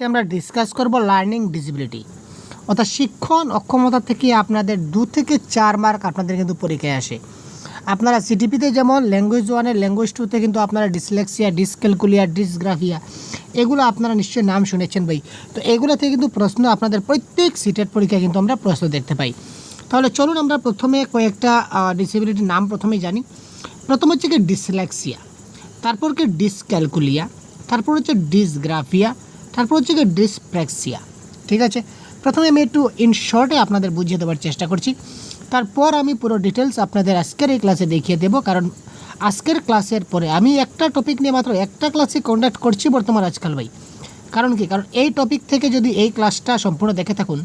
আমরা ডিসকাস করব learning disability অর্থাৎ শিক্ষণ অক্ষমতা থেকে আপনাদের 2 থেকে 4 মার্ক আপনাদের কিন্তু পরীক্ষায় আসে। আপনারা সিটিপিতে যেমন ল্যাঙ্গুয়েজ 1 ল্যাঙ্গুয়েজ 2 তে কিন্তু আপনারা ডিসলেক্সিয়া, ডিসক্যালকুলিয়া, ডিসগ্রাফিয়া এগুলো আপনারা নিশ্চয়ই নাম শুনেছেন ভাই। তো এগুলো থেকে কিন্তু প্রশ্ন আপনাদের প্রত্যেক সিটেট পরীক্ষায় কিন্তু আমরা প্রশ্ন দেখতে পাই। তাহলে চলুন আমরা প্রথমে কয়েকটা ডিসেবিলিটির নাম প্রথমেই জানি। প্রথম হচ্ছে কি ডিসলেক্সিয়া, তারপর কি ডিসক্যালকুলিয়া, তারপর হচ্ছে ডিসগ্রাফিয়া, তারপর হচ্ছে কি ডিসপ্রেক্সিয়া। ঠিক আছে, প্রথমে আমি একটু ইন শর্টে আপনাদের বুঝিয়ে দেওয়ার চেষ্টা করছি, তারপর আমি পুরো ডিটেলস আপনাদের আজকের এই ক্লাসে দেখিয়ে দেব। কারণ আজকের ক্লাসের পরে আমি একটা টপিক নিয়ে মাত্র একটা ক্লাসে কন্ডাক্ট করছি বর্তমান আজকাল ভাই। কারণ কি, কারণ এই টপিক থেকে যদি এই ক্লাসটা সম্পূর্ণ দেখে থাকুন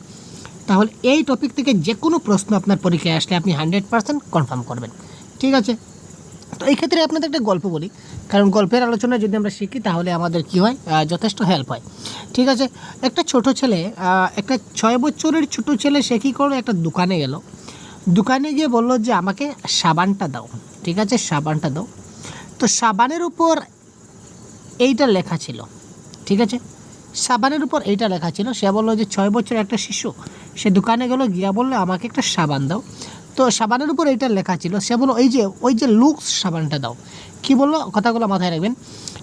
তাহলে এই টপিক থেকে যে কোনো প্রশ্ন আপনার পরীক্ষায় আসলে আপনি 100% কনফার্ম করবেন। ঠিক আছে, তো এই ক্ষেত্রে আপনাদের একটা গল্প বলি, কারণ গল্পের আলোচনা যদি আমরা শিখি তাহলে আমাদের কি হয়, যথেষ্ট হেল্প হয়। ঠিক আছে, একটা ছোট ছেলে, একটা 6 বছরের ছোট ছেলে, সে কী করলো, একটা দোকানে গেল। দোকানে গিয়ে বললো যে আমাকে সাবানটা দাও। ঠিক আছে, সাবানটা দাও। তো সাবানের উপর এইটা লেখা ছিল। ঠিক আছে, সাবানের উপর এইটা লেখা ছিল। সে বললো যে 6 বছরের একটা শিশু, সে দোকানে গেল, গিয়া বললো আমাকে একটা সাবান দাও। তো সাবানের উপর এইটা লেখা ছিল। সে বললো ওই যে লুক্স সাবানটা দাও। কি বললো, কথাগুলো মাথায় রাখবেন।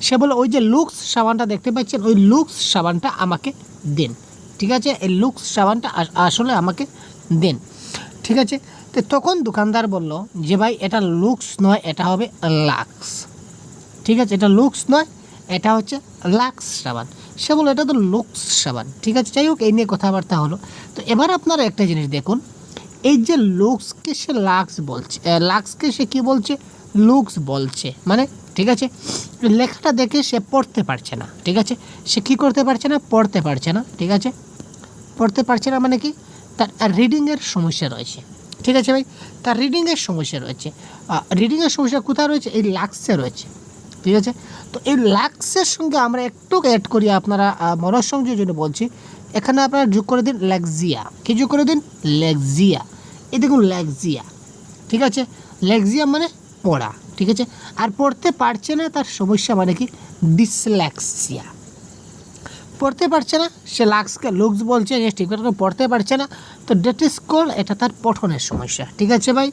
সে বললো ওই যে লুক্স সাবানটা দেখতে পাচ্ছেন, ওই লুক্স সাবানটা আমাকে দেন। ঠিক আছে, এই লুক্স সাবানটা আসলে আমাকে দেন। ঠিক আছে, তো তখন দোকানদার বলল যে ভাই এটা লুক্স নয়, এটা হবে লাক্স। ঠিক আছে, এটা লুক্স নয়, এটা হচ্ছে লাক্স সাবান। সে বললো এটা তো লুক্স সাবান। ঠিক আছে, যাই হোক, এই নিয়ে কথাবার্তা হলো। তো এবার আপনারা একটা জিনিস দেখুন, এই যে লুক্সকে সে লাক্স বলছে, লাক্সকে সে কী বলছে, লুক্স বলছে। মানে ঠিক আছে, লেখাটা দেখে সে পড়তে পারছে না। ঠিক আছে, সে কী করতে পারছে না, পড়তে পারছে না। ঠিক আছে, পড়তে পারছে না মানে কি, তার রিডিংয়ের সমস্যা রয়েছে। ঠিক আছে ভাই, তার রিডিংয়ের সমস্যা রয়েছে। রিডিংয়ের সমস্যা কোথায় রয়েছে, এই লাক্সে রয়েছে। ঠিক আছে, তো এই লাক্সের সঙ্গে আমরা একটু অ্যাড করি, আপনারা মনঃসংযোগের জন্য বলছি, এখানে আপনারা যোগ করে দিন লেক্সিয়া। কি যোগ করে দিন, লেক্সিয়া। এই দেখুন লেক্সিয়া। ঠিক আছে, লেক্সিয়া মানে পড়া। ঠিক আছে, আর পড়তে পারছে না, তার সমস্যা মানে কি, ডিসলেক্সিয়া। পড়তে পারছে না, সে লাক্সকে লুক্স বলছে, যে ঠিক করে পড়তে পারছে না, তো ডেট ইজ কল, এটা তার পঠনের সমস্যা। ঠিক আছে ভাই,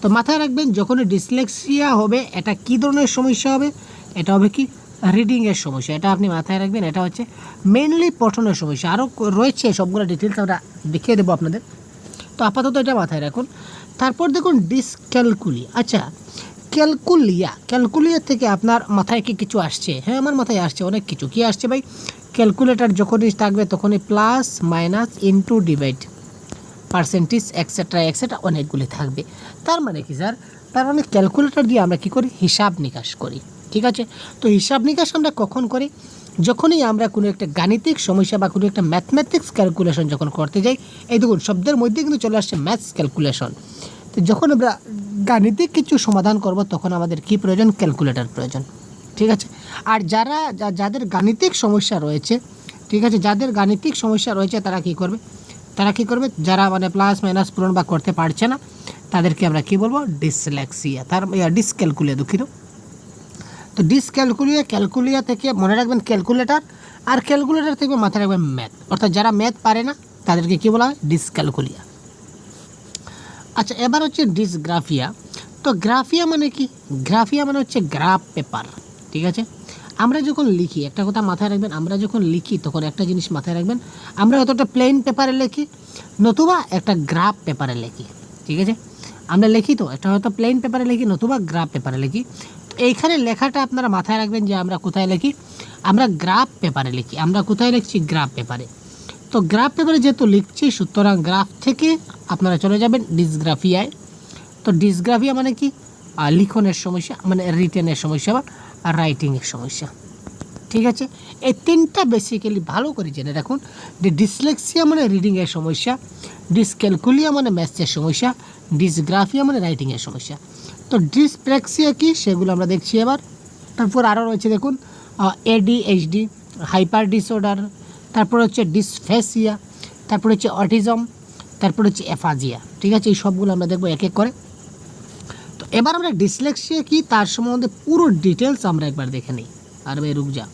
তো মাথায় রাখবেন যখনই ডিসলেক্সিয়া হবে এটা কী ধরনের সমস্যা হবে, এটা হবে কি, রিডিংয়ের সমস্যা। এটা আপনি মাথায় রাখবেন, এটা হচ্ছে মেনলি পঠনের সমস্যা। আরও রয়েছে, সবগুলো ডিটেলস আমরা দেখিয়ে দেবো আপনাদের, তো আপাতত এটা মাথায় রাখুন। তারপর দেখুন ডিসক্যালকুলিয়া। আচ্ছা, ক্যালকুলিয়া থেকে আপনার মাথায় কি কিছু আসছে? হ্যাঁ, আমার মাথায় আসছে অনেক কিছু। কি আসছে ভাই, ক্যালকুলেটার যখনই থাকবে তখনই plus minus into divide percentage etcetera etcetera অনেকগুলি থাকবে। তার মানে কি স্যার, তার মানে ক্যালকুলেটর দিয়ে আমরা কী করি, হিসাব নিকাশ করি। ঠিক আছে, তো হিসাব নিকাশ আমরা কখন করি, যখনই আমরা কোনো একটা গাণিতিক সমস্যা বা কোনো একটা ম্যাথমেটিক্স ক্যালকুলেশন যখন করতে যাই। এই দেখুন শব্দের মধ্যে কিন্তু চলে আসছে ম্যাথস ক্যালকুলেশন। তো যখন আমরা গাণিতিক কিছু সমাধান করব তখন আমাদের কি প্রয়োজন, ক্যালকুলেটর প্রয়োজন। ঠিক আছে, আর যাদের গাণিতিক সমস্যা রয়েছে, ঠিক আছে, যাদের গাণিতিক সমস্যা রয়েছে তারা কি করবে, যারা মানে প্লাস মাইনাস পূরণ বা করতে পারছে না তাদেরকে আমরা কি বলবো, ডিসলেক্সিয়া। তার ডিসক্যালকুলিয়া, দুঃখিত। তো ক্যালকুলিয়া থেকে মনে রাখবেন ক্যালকুলেটর, আর ক্যালকুলেটর থেকে মাথায় রাখবেন ম্যাথ। অর্থাৎ যারা ম্যাথ পারে না তাদেরকে কী বলা হয়, ডিসক্যালকুলিয়া। আচ্ছা, এবার হচ্ছে ডিসগ্রাফিয়া। তো গ্রাফিয়া মানে কি, গ্রাফিয়া মানে হচ্ছে গ্রাফ পেপার। ঠিক আছে, আমরা যখন লিখি, একটা কথা মাথায় রাখবেন, আমরা যখন লিখি তখন একটা জিনিস মাথায় রাখবেন, আমরা হয়তো একটা প্লেন পেপারে লিখি নতুবা একটা গ্রাফ পেপারে লিখি। ঠিক আছে, আমরা লিখি তো একটা হয়তো প্লেন পেপারে লিখি নতুবা গ্রাফ পেপারে লিখি। তো এইখানে লেখাটা আপনারা মাথায় রাখবেন যে আমরা কোথায় লিখি, আমরা গ্রাফ পেপারে লিখি। আমরা কোথায় লিখছি, গ্রাফ পেপারে। তো গ্রাফ পেপারে যেহেতু লিখছি, সুতরাং গ্রাফ থেকে আপনারা চলে যাবেন ডিসগ্রাফিয়ায়। তো ডিসগ্রাফিয়া মানে কি, লিখনের সমস্যা, মানে রিটেনের সমস্যা বা রাইটিংয়ের সমস্যা। ঠিক আছে, এই তিনটা বেসিক্যালি ভালো করে জেনে রাখুন যে ডিসলেক্সিয়া মানে রিডিংয়ের সমস্যা, ডিসক্যালকুলিয়া মানে ম্যাথসের সমস্যা, ডিসগ্রাফিয়া মানে রাইটিংয়ের সমস্যা। তো ডিসপ্রেক্সিয়া কি, সেগুলো আমরা দেখছি এবার। তারপর আরও রয়েছে দেখুন ADHD, হাইপার ডিসঅর্ডার, তারপর হচ্ছে ডিসফেসিয়া, তারপর হচ্ছে অটিজম, তারপর হচ্ছে অ্যাফাজিয়া। ঠিক আছে, এই সবগুলো আমরা দেখবো এক এক করে। তো এবার আমরা ডিসলেক্সিয়া কি তার সম্বন্ধে পুরো ডিটেলস আমরা একবার দেখে নিই। আর ভাই রুক যা,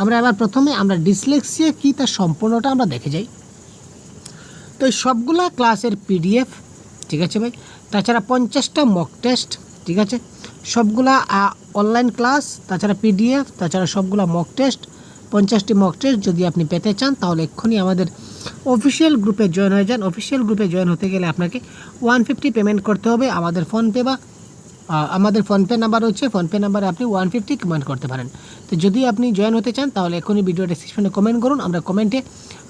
আমরা এবার প্রথমে আমরা ডিসলেক্সিয়া কী তার সম্পূর্ণটা আমরা দেখে যাই। তো এই সবগুলা ক্লাসের পিডিএফ, ঠিক আছে ভাই, তাছাড়া 50টা মক টেস্ট, ঠিক আছে, সবগুলা অনলাইন ক্লাস, তাছাড়া পিডিএফ, তাছাড়া সবগুলা মক টেস্ট, 50টি মক টেস্ট যদি আপনি পেতে চান তাহলে এক্ষুনি আমাদের অফিসিয়াল গ্রুপে জয়েন হয়ে যান। অফিসিয়াল গ্রুপে জয়েন হতে গেলে আপনাকে 150 পেমেন্ট করতে হবে। আমাদের ফোনপে বা আমাদের ফোনপে নাম্বার হচ্ছে, ফোনপে নাম্বারে আপনি 150 কমেন্ট করতে পারেন। তো যদি আপনি জয়েন হতে চান তাহলে এখনই ভিডিও ডেসক্রিপশনে কমেন্ট করুন, আমরা কমেন্টে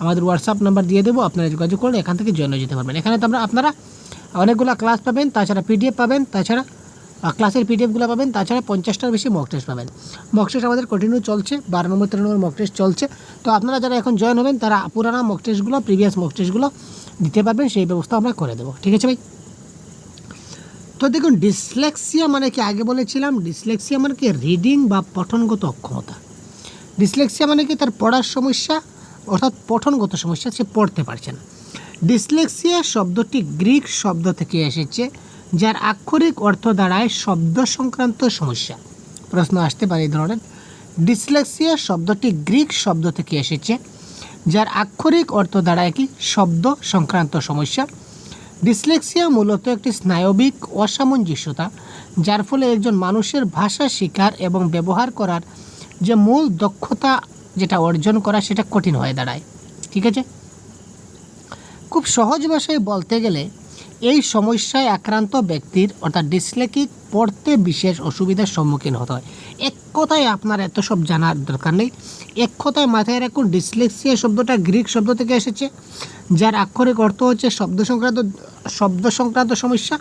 আমাদের হোয়াটসঅ্যাপ নাম্বার দিয়ে দেবো, আপনারা যোগাযোগ করলে এখান থেকে জয়েন হয়ে যেতে পারবেন। এখানে তো আপনারা অনেকগুলো ক্লাস পাবেন, তাছাড়া পিডিএফ পাবেন, তাছাড়া ক্লাসের পিডিএফগুলো পাবেন, তাছাড়া 50টার বেশি মক টেস্ট পাবেন। মক টেস্ট আমাদের কন্টিনিউ চলছে, 12 নম্বর 13 নম্বর মক টেস্ট চলছে। তো আপনারা যারা এখন জয়েন হবেন তারা পুরানো মক টেস্টগুলো, প্রিভিয়াস মক টেস্টগুলো দিতে পারবেন, সেই ব্যবস্থা আমরা করে দেবো, ঠিক আছে ভাই। তো দেখুন, ডিসলেক্সিয়া মানে কি, আগে বলেছিলাম ডিসলেক্সিয়া মানে কি রিডিং বা পঠনগত অক্ষমতা। ডিসলেক্সিয়া মানে কি তার পড়ার সমস্যা, অর্থাৎ পঠনগত সমস্যা, সে পড়তে পারছে না। ডিসলেক্সিয়া শব্দটি গ্রিক শব্দ থেকে এসেছে, যার আক্ষরিক অর্থ দাঁড়ায় শব্দ সংক্রান্ত সমস্যা। প্রশ্ন আসতে পারে এই ধরনের। ডিসলেক্সিয়া শব্দটি গ্রিক শব্দ থেকে এসেছে, যার আক্ষরিক অর্থ দাঁড়ায় কি শব্দ সংক্রান্ত সমস্যা। ডিসলেক্সিয়া মূলত একটি স্নায়বিক অসামঞ্জস্যতা, যার ফলে একজন মানুষের ভাষা শিকার এবং ব্যবহার করার যে মূল দক্ষতা যেটা অর্জন করা সেটা কঠিন হয়ে দাঁড়ায়, ঠিক আছে। খুব সহজ ভাষায় বলতে গেলে এই সমস্যায় আক্রান্ত ব্যক্তির অর্থাৎ ডিসলেক্সিক পড়তে বিশেষ অসুবিধার সম্মুখীন হতে হয়। এক কথায় আপনার এত সব জানার দরকার নেই, এক কথায় মাথায় রাখুন, ডিসলেক্সিয়া শব্দটা গ্রিক শব্দ থেকে এসেছে, যার আক্ষরিক অর্থ হচ্ছে শব্দ সংক্রান্ত সমস্যা,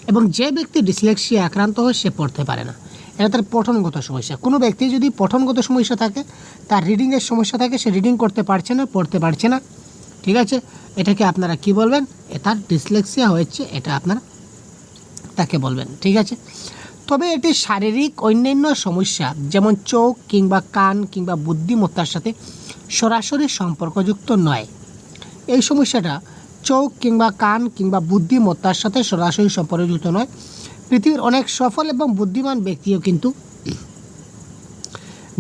এবং যে ব্যক্তি ডিসলেক্সিয়া আক্রান্ত হয় সে পড়তে পারে না, এটা তার পঠনগত সমস্যা। কোনো ব্যক্তি যদি পঠনগত সমস্যা থাকে, তার রিডিংয়ের সমস্যা থাকে, সে রিডিং করতে পারছে না, পড়তে পারছে না, ঠিক আছে, এটাকে আপনারা কি বলবেন, তার ডিসলেক্সিয়া হয়েছে, এটা আপনারা তাকে বলবেন, ঠিক আছে। তবে এটি শারীরিক অন্যান্য সমস্যা যেমন চোখ কিংবা কান কিংবা বুদ্ধিমত্তার সাথে সরাসরি সম্পর্কযুক্ত নয়। এই সমস্যাটা চোখ কিংবা কান কিংবা বুদ্ধিমত্তার সাথে সরাসরি সম্পর্কযুক্ত নয়। পৃথিবীর অনেক সফল এবং বুদ্ধিমান ব্যক্তিও কিন্তু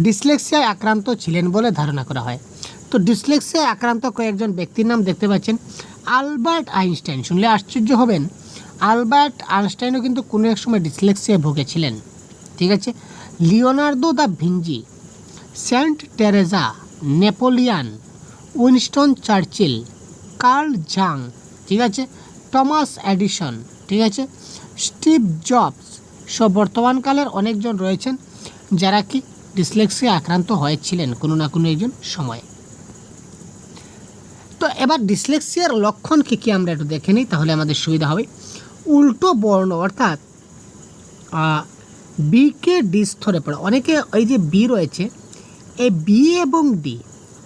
ডিসলেক্সিয়ায় আক্রান্ত ছিলেন বলে ধারণা করা হয়। তো ডিসলেক্সিয়ায় আক্রান্ত কয়েকজন ব্যক্তির নাম দেখতে পাচ্ছেন। আলবার্ট আইনস্টাইন, শুনলে আশ্চর্য হবেন, আলবার্ট আইনস্টাইনও কিন্তু কোনো এক সময় ডিসলেক্সিয়ায় ভুগেছিলেন, ঠিক আছে। Leonardo da Vinci, Saint Teresa, Napoleon, Winston Churchill, Carl Jung, ঠিক আছে, টমাস এডিসন, ঠিক আছে, স্টিভ জবস সব বর্তমানকালের অনেকজন রয়েছেন যারা কি ডিসলেক্সিয়া আক্রান্ত হয়েছিলেন কোনো না কোনো একজন সময়ে। তো এবার ডিসলেক্সিয়ার লক্ষণ কী কী আমরা একটু দেখে নিই, তাহলে আমাদের সুবিধা হবে। উল্টো বর্ণ অর্থাৎ বিকে ডি স্তরে পড়া, অনেকে এই যে বি রয়েছে, এই বি এবং ডি,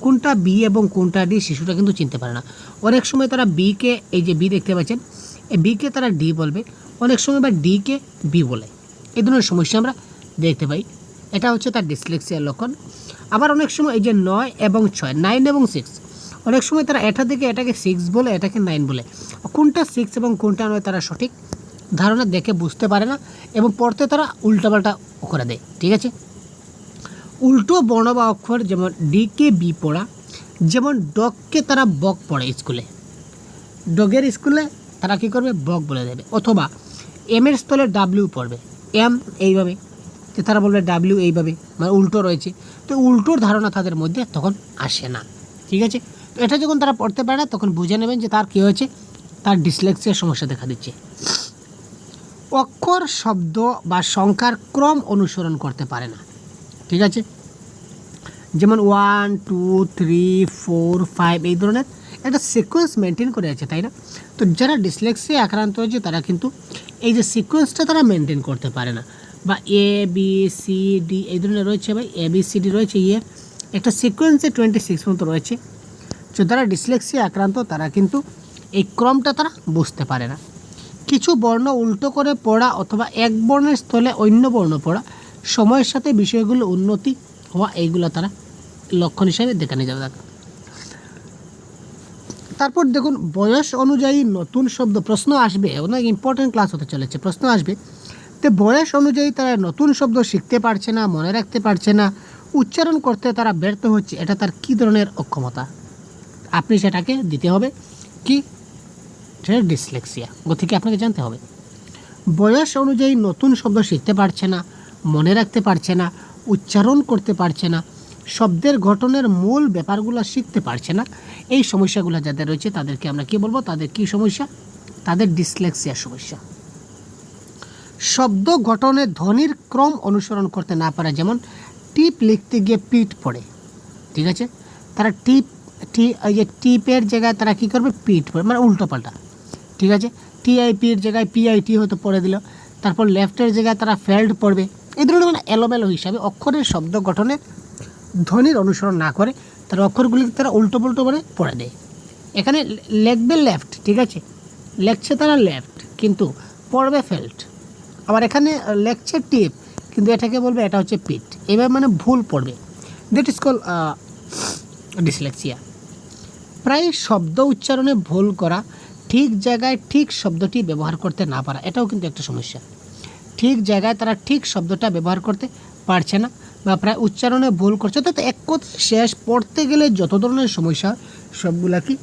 কোনটা বি এবং কোনটা ডি শিশুরা কিন্তু চিনতে পারে না। অনেক সময় তারা বিকে, এই যে বি দেখতে পাচ্ছেন, এই বিকে তারা ডি বলবে, অনেক সময় বা ডিকে বি বলে, এই ধরনের সমস্যা আমরা দেখতে পাই। এটা হচ্ছে তার ডিসলেক্সিয়ার লক্ষণ। আবার অনেক সময় এই যে 9 এবং 6, 9 এবং 6, অনেক সময় তারা এটা থেকে এটাকে 6 বলে, এটাকে 9 বলে, কোনটা 6 এবং কোনটা 9 তারা সঠিক ধারণা দেখে বুঝতে পারে না এবং পড়তে তারা উল্টাপাল্টা করে দেয়, ঠিক আছে। উল্টো বর্ণ বা অক্ষর যেমন ডিকে বি পড়া, যেমন ডগকে তারা বক পড়ে স্কুলে, ডগের স্কুলে তারা কী করবে, বক বলে দেবে, অথবা এমের স্থলে ডাব্লিউ পড়বে, এম এইভাবে, তো তারা বলবে ডাব্লিউ এইভাবে, মানে উল্টো রয়েছে। তো উল্টোর ধারণা তাদের মধ্যে তখন আসে না, ঠিক আছে। তো এটা যখন তারা পড়তে পারে না তখন বুঝে নেবেন যে তার কী হয়েছে, তার ডিসলেক্সিয়ার সমস্যা দেখা দিচ্ছে। অক্ষর, শব্দ বা সংখ্যার ক্রম অনুসরণ করতে পারে না, ঠিক আছে, যেমন 1 2 3 4 5 এই ধরনের একটা সিকোয়েন্স মেনটেন করে আছে, তাই না। তো যারা ডিসলেক্সিয়া আক্রান্ত হয়েছে তারা কিন্তু এই যে সিকোয়েন্সটা তারা মেনটেন করতে পারে না, বা এ বি সি ডি এই ধরনের রয়েছে, ভাই এ বি সি ডি রয়েছে, একটা সিকোয়েন্সে 26 মতো রয়েছে। তো যারা ডিসলেক্সিয়া আক্রান্ত তারা কিন্তু এই ক্রমটা তারা বুঝতে পারে না। কিছু বর্ণ উল্টো করে পড়া অথবা এক বর্ণের স্থলে অন্য বর্ণ পড়া, সময়ের সাথে বিষয়গুলো উন্নতি হওয়া, এইগুলো তারা লক্ষণ হিসাবে দেখানো যাবে। তারপর দেখুন, বয়স অনুযায়ী নতুন শব্দ, প্রশ্ন আসবে, অনেক ইম্পর্টেন্ট ক্লাস হতে চলেছে, প্রশ্ন আসবে। তো বয়স অনুযায়ী তারা নতুন শব্দ শিখতে পারছে না, মনে রাখতে পারছে না, উচ্চারণ করতে তারা ব্যর্থ হচ্ছে, এটা তার কী ধরনের অক্ষমতা? আপনি সেটাকে দিতে হবে কি, সেটা ডিসলেক্সিয়া। গতিকে আপনাকে জানতে হবে। বয়স অনুযায়ী নতুন শব্দ শিখতে পারছে না, মনে রাখতে পারছে না, উচ্চারণ করতে পারছে না, শব্দের গঠনের মূল ব্যাপারগুলো শিখতে পারছে না, এই সমস্যাগুলো যাদের রয়েছে তাদেরকে আমরা কি বলবো? তাদের কি সমস্যা? তাদের ডিসলেক্সিয়া সমস্যা। শব্দ গঠনের ধ্বনির ক্রম অনুসরণ করতে না পারে, যেমন টিপ লিখতে গিয়ে পিঠ পড়ে, ঠিক আছে? তারা এই যে টিপের জায়গায় তারা কী করবে? পিঠ পড়ে, মানে উল্টো পাল্টা, ঠিক আছে? টিআইপির জায়গায় পিআইটি হয়তো পড়ে দিল, তারপর লেফটের জায়গায় তারা ফেল্ড পড়বে। এই ধরনের মানে এলোমেলো হিসাবে অক্ষরের শব্দ গঠনের ধ্বনির অনুসরণ না করে তারা অক্ষরগুলিকে তারা উল্টো পুল্টো করে পড়ে দেয়। এখানে লিখবে লেফট, ঠিক আছে, লেখছে তারা লেফট কিন্তু পড়বে ফেল্ড। আবার এখানে লেখছে টিপ কিন্তু এটাকে বলবে এটা হচ্ছে পিট, এবার মানে ভুল পড়বে। That is call dyslexia. প্রায় শব্দ উচ্চারণে ভুল করা, ঠিক জায়গায় ঠিক শব্দটি ব্যবহার করতে না পারা, এটাও কিন্তু একটা সমস্যা। ঠিক জায়গায় তারা ঠিক শব্দটা ব্যবহার করতে পারছে না বা প্রায় উচ্চারণে ভুল করছে, তো এক কথা শেষ পড়তে গেলে যত ধরনের সমস্যা সবগুলা কি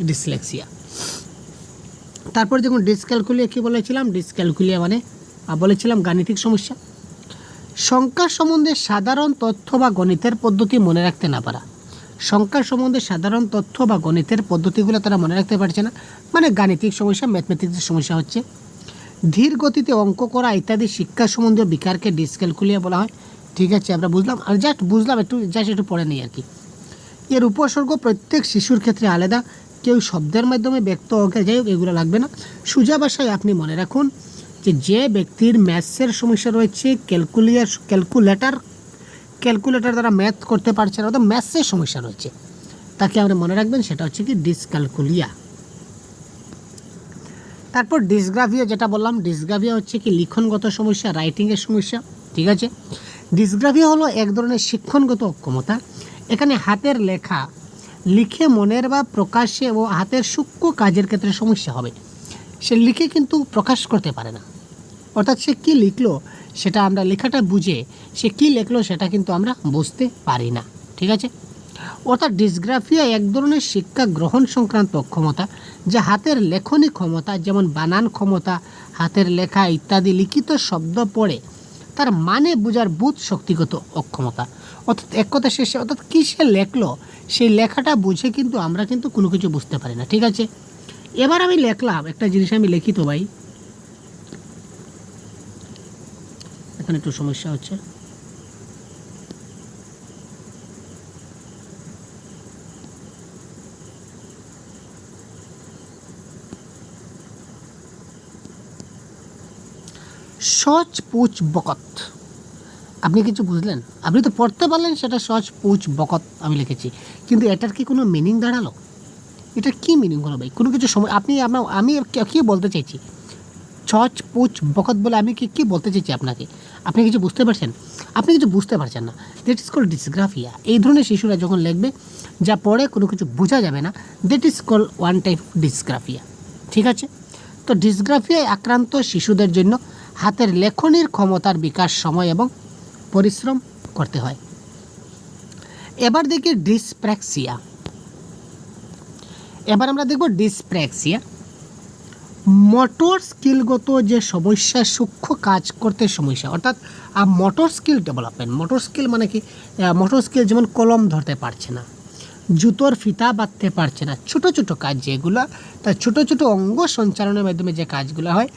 ডিসলেক্সিয়া। তারপর যখন ডিসক্যালকুলিয়া কী বলেছিলাম? ডিসক্যালকুলিয়া মানে বলেছিলাম গাণিতিক সমস্যা। সংখ্যা সম্বন্ধে সাধারণ তথ্য বা গণিতের পদ্ধতি মনে রাখতে না পারা। সংখ্যার সম্বন্ধে সাধারণ তথ্য বা গণিতের পদ্ধতিগুলো তারা মনে রাখতে পারছে না, মানে গাণিতিক সমস্যা, ম্যাথমেটিক্সের সমস্যা হচ্ছে। ধীর গতিতে অঙ্ক করা ইত্যাদি শিক্ষা সম্বন্ধীয় বিকারকে ডিসক্যালকুলিয়া বলা হয়, ঠিক আছে? আমরা বুঝলাম, আর বুঝলাম একটু পড়ে নেই আর কি। এর উপসর্গ প্রত্যেক শিশুর ক্ষেত্রে আলাদা, কেউ শব্দের মাধ্যমে ব্যক্ত অঙ্কে, যাই হোক এগুলো লাগবে না। সোজা ভাষায় আপনি মনে রাখুন যে ব্যক্তির ম্যাথসের সমস্যা রয়েছে, ক্যালকুলেটর দ্বারা ম্যাথ করতে পারছে না, অর্থাৎ ম্যাথসের সমস্যা রয়েছে, তাকে আমরা মনে রাখবেন সেটা হচ্ছে কি ডিসক্যালকুলিয়া। তারপর ডিসগ্রাফিয়া, যেটা বললাম, ডিসগ্রাফিয়া হচ্ছে কি লিখনগত সমস্যা, রাইটিংয়ের সমস্যা, ঠিক আছে? ডিসগ্রাফিয়া হলো এক ধরনের শিক্ষণগত অক্ষমতা। এখানে হাতের লেখা লিখে মনের বা প্রকাশে ও হাতের সূক্ষ্ম কাজের ক্ষেত্রে সমস্যা হবে। সে লিখে কিন্তু প্রকাশ করতে পারে না, অর্থাৎ সে কী লিখলো সেটা আমরা লেখাটা বুঝে সে কী লিখলো সেটা কিন্তু আমরা বুঝতে পারি না, ঠিক আছে? অর্থাৎ ডিসগ্রাফিয়া এক ধরনের শিক্ষা গ্রহণ সংক্রান্ত অক্ষমতা, যা হাতের লেখনী ক্ষমতা, যেমন বানান ক্ষমতা, হাতের লেখা ইত্যাদি লিখিত শব্দ পড়ে তার মানে বোঝার বোধ শক্তিগত অক্ষমতা। অর্থাৎ এক কথা শেষে, অর্থাৎ কী সে লেখলো সেই লেখাটা বুঝে কিন্তু আমরা কিন্তু কোনো কিছু বুঝতে পারি না, ঠিক আছে? এবার আমি লিখলাম একটা জিনিস, আমি লিখি তো ভাই, এখানে একটু সমস্যা হচ্ছে। সচ পুচ বকত, আপনি কিছু বুঝলেন? আপনি তো পড়তে পারলেন সেটা সচ পুচ বকত আমি লিখেছি, কিন্তু এটার কি কোনো মিনিং দাঁড়ালো? এটা কি মিনিং হলো ভাই? কোনো কিছু সময় আমি কী বলতে চাইছি? ছচ পুচ বকত বলে আমি কি বলতে চাইছি আপনাকে? আপনি কিছু বুঝতে পারছেন? আপনি কিছু বুঝতে পারছেন না, দ্যাট ইজ কল ডিসগ্রাফিয়া। এই ধরনের শিশুরা যখন লিখবে যা পড়ে কোনো কিছু বোঝা যাবে না, that is call one type dysgraphia, ঠিক আছে? তো ডিসগ্রাফিয়ায় আক্রান্ত শিশুদের জন্য হাতের লেখনীর ক্ষমতার বিকাশ সময় এবং পরিশ্রম করতে হয়। এবার দেখি ডিসপ্র্যাক্সিয়া। এবার আমরা দেখব ডিসপ্র্যাক্সিয়া। মোটর স্কিলগত যে সমস্যা, সূক্ষ্ম কাজ করতে সমস্যা, অর্থাৎ motor skill development. Motor skill মানে কি? মোটর স্কিল যেমন কলম ধরতে পারছে না, জুতোর ফিতা বাঁধতে পারছে না, ছোটো ছোটো কাজ যেগুলো, তার ছোটো ছোটো অঙ্গ সঞ্চালনের মাধ্যমে যে কাজগুলো হয়,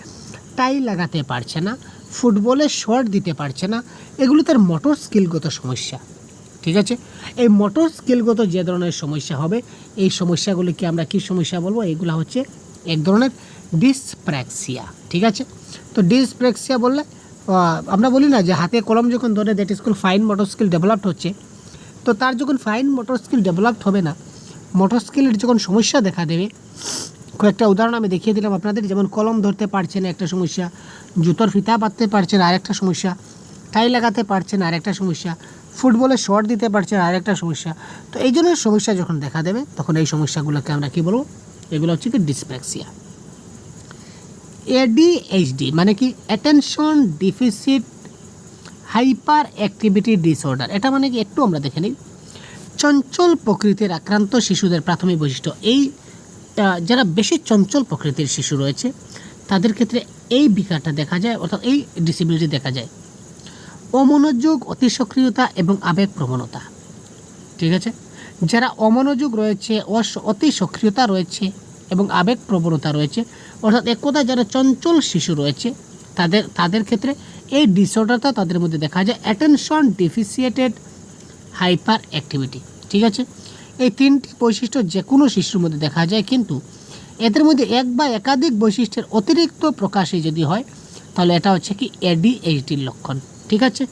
টাই লাগাতে পারছে না, ফুটবলে শট দিতে পারছে না, এগুলো তার মোটর স্কিলগত সমস্যা, ঠিক আছে? এই মোটর স্কিলগত যে ধরনের সমস্যা হবে, এই সমস্যাগুলিকে আমরা কী সমস্যা বলবো? এগুলো হচ্ছে এক ধরনের ডিসপ্র্যাক্সিয়া, ঠিক আছে? তো ডিসপ্র্যাক্সিয়া বললে আমরা বলি না যে হাতে কলম যখন ধরে, that is call fine motor skill developed হচ্ছে। তো তার যখন ফাইন মোটর স্কিল ডেভেলপড হবে না, মোটর স্কিলের যখন সমস্যা দেখা দেবে, কয়েকটা উদাহরণ আমি দেখিয়ে দিলাম আপনাদের, যেমন কলম ধরতে পারছে না একটা সমস্যা, জুতোর ফিতা বাঁধতে পারছে না আরেকটা সমস্যা, টাই লাগাতে পারছে না আরেকটা সমস্যা, ফুটবলে শট দিতে পারছে না আরেকটা সমস্যা। তো এই জন্য সমস্যা যখন দেখা দেবে তখন এই সমস্যাগুলোকে আমরা কী বলবো? এগুলো হচ্ছে কি ডিসপ্র্যাক্সিয়া। ADHD মানে কি? Attention deficit hyper activity disorder, এটা মানে কি একটু আমরা দেখে নিই। চঞ্চল প্রকৃতির আক্রান্ত শিশুদের প্রাথমিক বৈশিষ্ট্য, এই যারা বেশি চঞ্চল প্রকৃতির শিশু রয়েছে তাদের ক্ষেত্রে এই বিকারটা দেখা যায়, অর্থাৎ এই ডিসেবিলিটি দেখা যায়। অমনোযোগ, অতিসক্রিয়তা এবং আবেগ প্রবণতা, ঠিক আছে। যারা অমনোযোগ রয়েছে, অতি সক্রিয়তা রয়েছে এবং আবেগ প্রবণতা রয়েছে, অর্থাৎ এক কথায় যারা চঞ্চল শিশু রয়েছে তাদের ক্ষেত্রে এই ডিসঅর্ডারটা তাদের মধ্যে দেখা যায়। অ্যাটেনশন ডেফিসিয়েটেড হাইপার অ্যাক্টিভিটি, ঠিক আছে। এই তিনটি বৈশিষ্ট্য যে কোনো শিশুর মধ্যে দেখা যায়, কিন্তু এদের মধ্যে এক বা একাধিক বৈশিষ্ট্যের অতিরিক্ত প্রকাশে যদি হয় তাহলে এটা হচ্ছে কি ADHDর লক্ষণ, ঠিক আছে।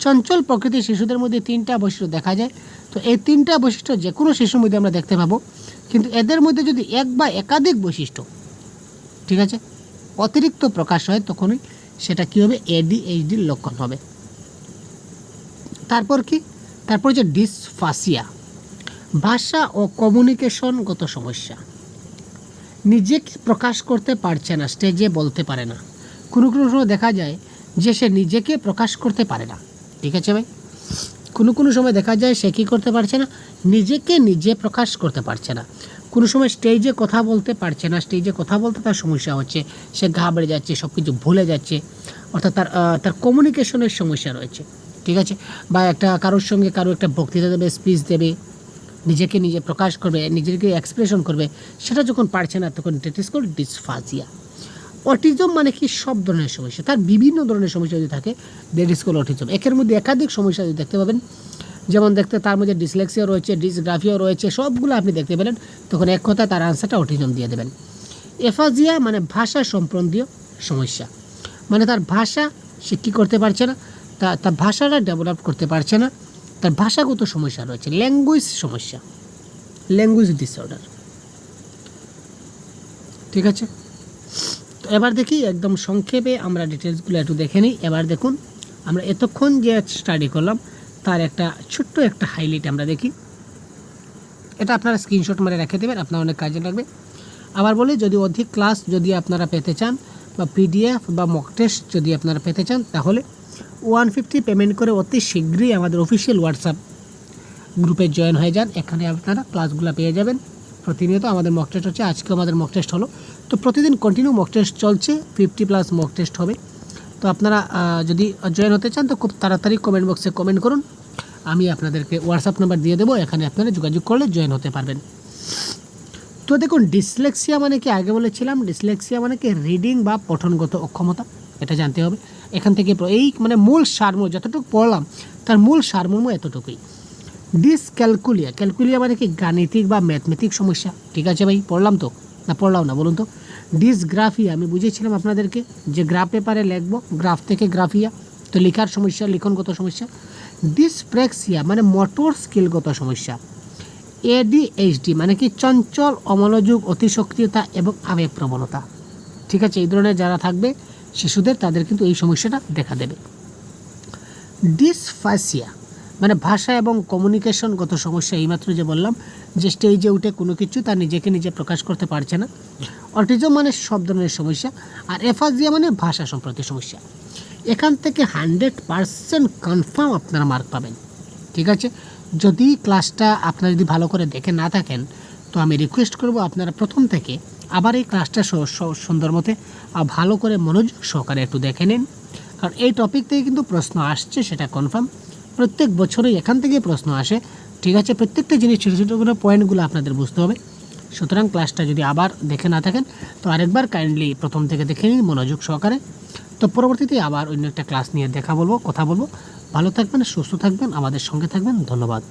চঞ্চল প্রকৃতির শিশুদের মধ্যে তিনটা বৈশিষ্ট্য দেখা যায়। তো এই তিনটা বৈশিষ্ট্য যে কোনো শিশুর মধ্যে আমরা দেখতে পাবো, কিন্তু এদের মধ্যে যদি এক বা একাধিক বৈশিষ্ট্য, ঠিক আছে, অতিরিক্ত প্রকাশ হয় তখনই সেটা কী হবে, ADHDর লক্ষণ হবে। তারপর যে ডিসফাসিয়া, ভাষা ও কমিউনিকেশনগত সমস্যা, নিজেকে প্রকাশ করতে পারছে না, স্টেজে বলতে পারে না। কোনো সময় দেখা যায় যে সে নিজেকে প্রকাশ করতে পারে না, ঠিক আছে ভাই। কোনো সময় দেখা যায় সে কী করতে পারছে না, নিজেকে নিজে প্রকাশ করতে পারছে না। কোনো সময় স্টেজে কথা বলতে পারছে না, স্টেজে কথা বলতে তার সমস্যা হচ্ছে, সে ঘাবড়ে যাচ্ছে, সব কিছু ভুলে যাচ্ছে, অর্থাৎ তার কমিউনিকেশনের সমস্যা রয়েছে, ঠিক আছে। বা কারোর সঙ্গে কারো একটা বক্তৃতা দেবে, স্পিচ দেবে, নিজেকে নিজে প্রকাশ করবে, নিজেকে এক্সপ্রেশন করবে, সেটা যখন পারছে না তখন ইট ইজ কল্ড ডিসফাজিয়া। অটিজম মানে কি, সব ধরনের সমস্যা, তার বিভিন্ন ধরনের সমস্যা যদি থাকে দ্যাট ইজ কল্ড অটিজম। একের মধ্যে একাধিক সমস্যা যদি দেখতে পাবেন, যেমন তার মধ্যে ডিসলেক্সিয়া রয়েছে, ডিসগ্রাফিয়া রয়েছে, সবগুলো আপনি দেখতে পেলেন, তখন এক কথা তার আনসারটা অটিজম দিয়ে দেবেন। এফাজিয়া মানে ভাষা সম্বন্ধীয় সমস্যা, মানে তার ভাষা সে কী করতে পারছে না, তার ভাষাটা ডেভেলপ করতে পারছে না, তার ভাষাগত সমস্যা রয়েছে, ল্যাঙ্গুয়েজ সমস্যা, ল্যাঙ্গুয়েজ ডিসঅর্ডার, ঠিক আছে। তো এবার দেখি একদম সংক্ষেপে আমরা ডিটেলসগুলো একটু দেখে নিই। এবার দেখুন, আমরা এতক্ষণ যে স্টাডি করলাম তার ছোট্ট একটা হাইলাইট আমরা দেখি। এটা আপনারা স্ক্রিনশট মেরে রেখে দেবেন, আপনার অনেক কাজে লাগবে। আবার বলি, যদি অধিক ক্লাস যদি আপনারা পেতে চান বা PDF বা মক টেস্ট যদি আপনারা পেতে চান, তাহলে 150 পেমেন্ট করে অতি শীঘ্রই আমাদের অফিসিয়াল হোয়াটসঅ্যাপ গ্রুপে জয়েন হয়ে যান। এখানে আপনারা ক্লাসগুলো পেয়ে যাবেন। প্রতিনিয়ত আমাদের মক টেস্ট হচ্ছে, আজকেও আমাদের মক টেস্ট হলো। তো প্রতিদিন কন্টিনিউ মক টেস্ট চলছে, 50+ মক টেস্ট হবে। তো আপনারা যদি জয়েন হতে চান তো খুব তাড়াতাড়ি কমেন্ট বক্সে কমেন্ট করুন, আমি আপনাদেরকে হোয়াটসঅ্যাপ নাম্বার দিয়ে দেবো, এখানে আপনারা যোগাযোগ করলে জয়েন হতে পারবেন। তো দেখুন, ডিসলেক্সিয়া মানে কি, আগে বলেছিলাম ডিসলেক্সিয়া মানে কি রিডিং বা পঠনগত অক্ষমতা, এটা জানতে হবে। এখান থেকে এই মানে মূল সারমর্ম যতটুকু পড়লাম তার মূল সারমর্ম এতটুকুই। ডিসক্যালকুলিয়া, ক্যালকুলিয়া মানে কি গাণিতিক বা ম্যাথমেটিক সমস্যা, ঠিক আছে ভাই, পড়লাম তো না পড়লাম না বলুন তো। ডিসগ্রাফিয়া আমি বুঝিয়েছিলাম আপনাদেরকে যে গ্রাফ পেপারে লিখবো, গ্রাফ থেকে গ্রাফিয়া, তো লেখার সমস্যা, লিখনগত সমস্যা। ডিসপ্রেক্সিয়া মানে মোটর স্কিলগত সমস্যা। ADHD মানে কি চঞ্চল, অমনোযোগ, অতিসক্রিয়তা এবং আবেগ প্রবণতা, ঠিক আছে। এই ধরনের যারা থাকবে শিশুদের, তাদের কিন্তু এই সমস্যাটা দেখা দেবে। ডিসফাসিয়া মানে ভাষা এবং কমিউনিকেশনগত সমস্যা, এইমাত্র যে বললাম যে স্টেজে উঠে কোনো কিছু তার নিজেকে নিজে প্রকাশ করতে পারছে না। অটিজম মানে সব ধরনের সমস্যা। আর এফাজিয়া মানে ভাষা সম্পর্কিত সমস্যা। এখান থেকে 100% কনফার্ম আপনারা মার্ক পাবেন, ঠিক আছে। যদি ক্লাসটা আপনারা যদি ভালো করে দেখে না থাকেন তো আমি রিকোয়েস্ট করব আপনারা প্রথম থেকে আবার এই ক্লাসটা সুন্দর মতে ভালো করে মনোযোগ সহকারে একটু দেখে নিন, কারণ এই টপিক থেকে কিন্তু প্রশ্ন আসছে, সেটা কনফার্ম। প্রত্যেক বছরই এখান থেকে প্রশ্ন আসে, ঠিক আছে। প্রত্যেকটা জিনিস ছোটো ছোটোগুলো পয়েন্টগুলো আপনাদের বুঝতে হবে। সুতরাং ক্লাসটা যদি আবার দেখে না থাকেন তো আরেকবার কাইন্ডলি প্রথম থেকে দেখে নিন মনোযোগ সহকারে। তো পরবর্তীতে আবার অন্য একটা ক্লাস নিয়ে কথা বলবো। ভালো থাকবেন, সুস্থ থাকবেন, আমাদের সঙ্গে থাকবেন। ধন্যবাদ।